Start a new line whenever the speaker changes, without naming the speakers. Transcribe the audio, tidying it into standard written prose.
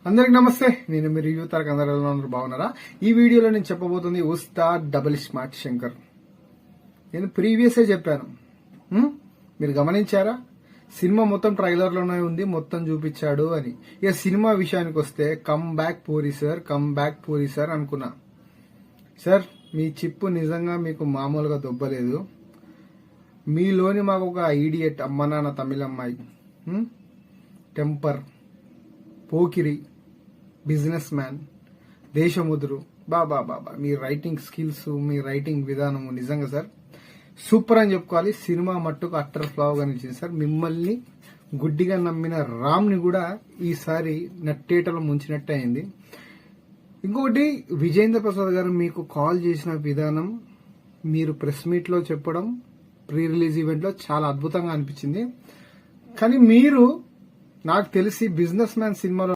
అందరికి నమస్తే. నేను మీ రివ్యూ తారక్. అందరూ బాగున్నారా? ఈ వీడియోలో నేను చెప్పబోతుంది ఉస్తాద్ డబుల్ స్మార్ట్ శంకర్. నేను ప్రీవియస్ చెప్పాను, మీరు గమనించారా? సినిమా మొత్తం ట్రైలర్ లోనే ఉంది, మొత్తం చూపించాడు అని. ఇక సినిమా విషయానికి వస్తే కమ్ బ్యాక్ పూరి సార్ అనుకున్నా. సార్, మీ చిప్పు నిజంగా మీకు మామూలుగా దొబ్బలేదు. మీలోని మాకు ఒక Idiot Amma Nanna Tamilammayi, Temper, Pokiri, Businessman, Desamuduru, బాబా మీ రైటింగ్ స్కిల్స్, మీ రైటింగ్ విధానము నిజంగా సార్ సూపర్ అని చెప్పుకోవాలి. సినిమా మట్టుకు అట్టర్ ఫ్లాప్ అనిపించింది సార్. మిమ్మల్ని గుడ్డిగా నమ్మిన రామ్ ని కూడా ఈసారి నట్టేటలో ముంచినట్టే అయింది. ఇంకొకటి, విజేంద్ర ప్రసాద్ గారు మీకు కాల్ చేసిన విధానం, మీరు ప్రెస్ మీట్ లో చెప్పడం, ప్రీ రిలీజ్ ఈవెంట్ లో చాలా అద్భుతంగా అనిపించింది. కానీ మీరు నాకు తెలిసి బిజినెస్ మ్యాన్ సినిమాలో